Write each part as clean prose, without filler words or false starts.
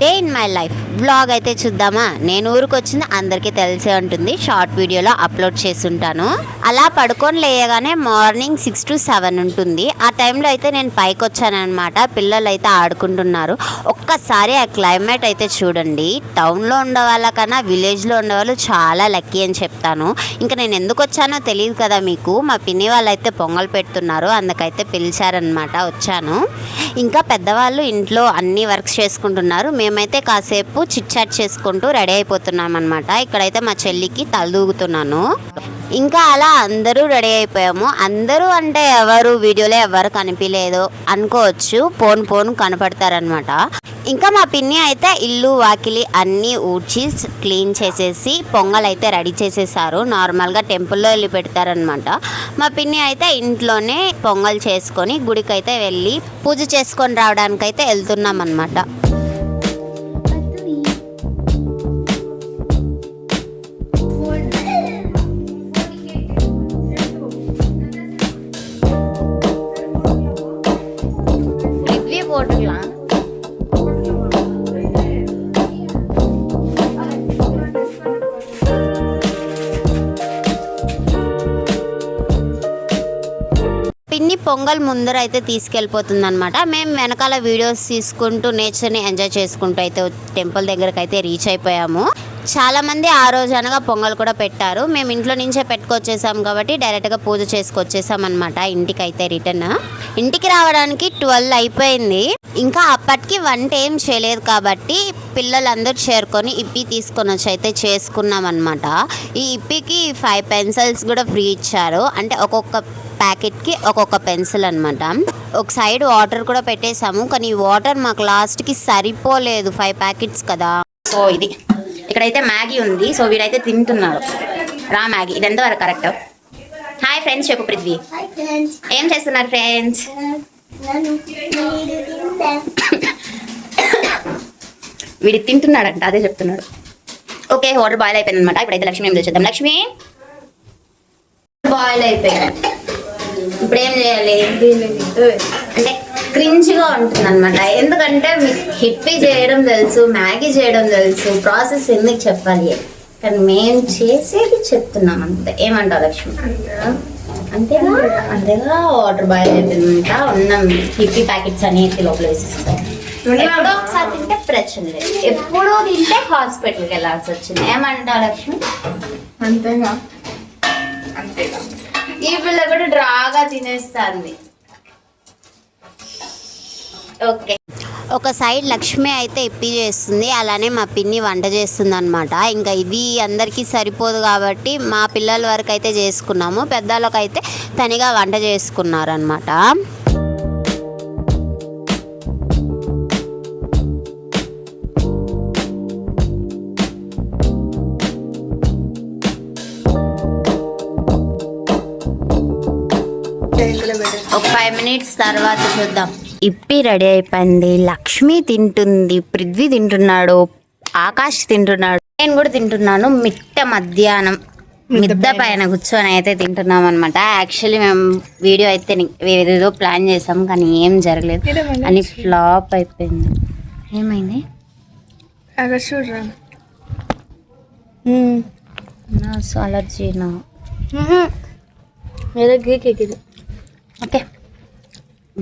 Day in my life vlog అయితే చూద్దామా. నేను ఊరికి వచ్చింది అందరికీ తెలిసే ఉంటుంది, షార్ట్ వీడియోలో అప్లోడ్ చేసి ఉంటాను. అలా పడుకొని లేయగానే మార్నింగ్ 6 to 7 ఉంటుంది. ఆ టైంలో అయితే నేను పైకి వచ్చానమాట. పిల్లలు అయితే ఆడుకుంటున్నారు. ఒక్కసారి ఆ క్లైమేట్ అయితే చూడండి. టౌన్లో ఉండే వాళ్ళకన్నా విలేజ్లో ఉండేవాళ్ళు చాలా లక్కీ అని చెప్తాను. ఇంకా నేను ఎందుకు వచ్చానో తెలియదు కదా మీకు. మా పిన్ని వాళ్ళు అయితే పొంగల్ పెడుతున్నారు, అందుకైతే పిలిచారనమాట, వచ్చాను. ఇంకా పెద్దవాళ్ళు ఇంట్లో అన్ని వర్క్స్ చేసుకుంటున్నారు. మేమైతే కాసేపు చిట్ చాట్ చేసుకుంటూ రెడీ అయిపోతున్నాం అనమాట. ఇక్కడైతే మా చెల్లికి తలదూగుతున్నాను. ఇంకా అలా అందరూ రెడీ అయిపోయాము. అందరూ అంటే ఎవరు వీడియోలో ఎవరు కనిపించలేదు అనుకోవచ్చు, పోను కనపడతారనమాట. ఇంకా మా పిన్ని అయితే ఇల్లు వాకిలి అన్నీ ఊడ్చి క్లీన్ చేసేసి పొంగల్ అయితే రెడీ చేసేసారు. నార్మల్గా టెంపుల్లో వెళ్ళి పెడతారనమాట. మా పిన్ని అయితే ఇంట్లోనే పొంగల్ చేసుకొని గుడికి అయితే వెళ్ళి పూజ చేసుకొని రావడానికైతే వెళ్తున్నాం అనమాట. పిన్ని పొంగల్ ముందర అయితే తీసుకెళ్ళిపోతుంది అనమాట. మేము వెనకాల వీడియోస్ తీసుకుంటూ నేచర్ని ఎంజాయ్ చేసుకుంటూ అయితే టెంపుల్ దగ్గరకు అయితే రీచ్ అయిపోయాము. చాలామంది ఆ రోజు అనగా పొంగల్ కూడా పెట్టారు. మేము ఇంట్లో నుంచే పెట్టుకొచ్చేసాం కాబట్టి డైరెక్ట్గా పూజ చేసుకొచ్చేసాం అనమాట. ఇంటికి రావడానికి 12 అయిపోయింది. ఇంకా అప్పటికి వంట ఏం చేయలేదు కాబట్టి పిల్లలందరూ చేరుకొని ఇప్పి తీసుకొని వచ్చి అయితే చేసుకున్నాం అనమాట. ఈ ఇప్పికి 5 పెన్సిల్స్ కూడా ఫ్రీ ఇచ్చారు. అంటే ఒక్కొక్క ప్యాకెట్కి ఒక్కొక్క పెన్సిల్ అనమాట. ఒక సైడ్ వాటర్ కూడా పెట్టేసాము, కానీ ఈ వాటర్ మాకు లాస్ట్కి సరిపోలేదు, 5 ప్యాకెట్స్ కదా. సో ఇది ఇక్కడైతే మ్యాగీ ఉంది. సో వీడైతే తింటున్నారు రా మ్యాగీ. ఇది ఎంతవరకు కరెక్ట్? హాయ్ ఫ్రెండ్స్ చెప్పు పృథ్వీ. ఏం చేస్తున్నారు ఫ్రెండ్స్? వీడి తింటున్నాడంట, అదే చెప్తున్నాడు. ఓకే, వాటర్ బాయిల్ అయిపోయింది అనమాట. ఇప్పుడైతే లక్ష్మి ఏం చేద్దాం. లక్ష్మి బాయిల్ అయిపోయింది. ఇప్పుడు ఏం చేయాలి అంటే క్రింజ్గా ఉంటుంది అనమాట. ఎందుకంటే మీకు హిప్పీ చేయడం తెలుసు, మ్యాగీ చేయడం తెలుసు, ప్రాసెస్ ఎందుకు చెప్పాలి, కానీ మేము చేసేది చెప్తున్నాం అంతే. ఏమంటావు లక్ష్మి? అంతేగా వాటర్ బాయిల్ అయిపోయిందంట. ఉన్నాం హిప్పీ ప్యాకెట్స్ అనేవి లోపల వేసిస్తాం. ఎప్పుడో ఒకసారి తింటే ప్రచన లేదు, ఎప్పుడో తింటే హాస్పిటల్కి వెళ్ళాల్సి వచ్చింది. ఏమంటావు లక్ష్మి? అంతేగా. ఈ పిల్ల కూడా డ్రాగా తినేస్తుంది. ఓకే, ఒక సైడ్ లక్ష్మి అయితే ఇప్పి చేస్తుంది, అలానే మా పిన్ని వంట చేస్తుంది అనమాట. ఇంకా ఇది అందరికీ సరిపోదు కాబట్టి మా పిల్లల వరకు అయితే చేసుకున్నాము, పెద్దవాళ్ళకైతే తనిగా వంట చేసుకున్నారు అనమాట. ఒక 5 minutes తర్వాత చూద్దాం. ఇప్పి రెడీ అయిపోయింది. లక్ష్మి తింటుంది, పృథ్వీ తింటున్నాడు, ఆకాష్ తింటున్నాడు, నేను కూడా తింటున్నాను. మధ్యాహ్నం మిద్ద పైన కూర్చొని అయితే తింటున్నాం అనమాట. యాక్చువల్లీ మేము వీడియో అయితే ఏదేదో ప్లాన్ చేసాం, కానీ ఏం జరగలేదు అని ఫ్లాప్ అయిపోయింది. ఏమైంది? అలర్జీనా? ఓకే,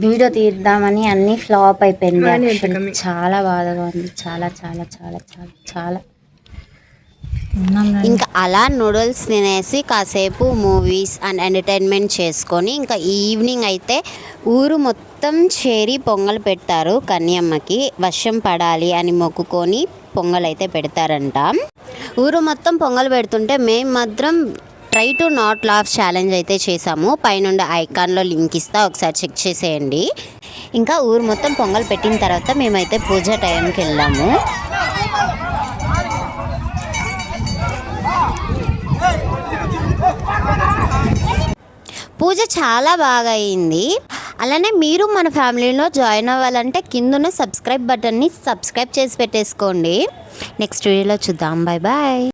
వీడియో తీద్దామని అన్నీ ఫ్లాప్ అయిపోయింది. చాలా బాధగా ఉంది, చాలా చాలా చాలా చాలా చాలా. ఇంకా అలా నూడిల్స్ తినేసి కాసేపు మూవీస్ అండ్ ఎంటర్టైన్మెంట్ చేసుకొని ఇంకా ఈవినింగ్ అయితే ఊరు మొత్తం చేరి పొంగల్ పెడతారు. కన్యమ్మకి వర్షం పడాలి అని మొక్కుకొని పొంగల్ అయితే పెడతారంట. ఊరు మొత్తం పొంగల్ పెడుతుంటే మేము మాత్రం try to not laugh challenge అయితే చేసాము. పైనుండి ఐకాన్లో లింక్ ఇస్తా, ఒకసారి చెక్ చేసేయండి. ఇంకా ఊరు మొత్తం పొంగల్ పెట్టిన తర్వాత మేమైతే పూజ టైంకి వెళ్ళాము. పూజ చాలా బాగా అయింది. అలానే మీరు మన ఫ్యామిలీలో జాయిన్ అవ్వాలంటే కింద సబ్స్క్రైబ్ బటన్ని సబ్స్క్రైబ్ చేసి పెట్టేసుకోండి. నెక్స్ట్ వీడియోలో చూద్దాం. Bye bye.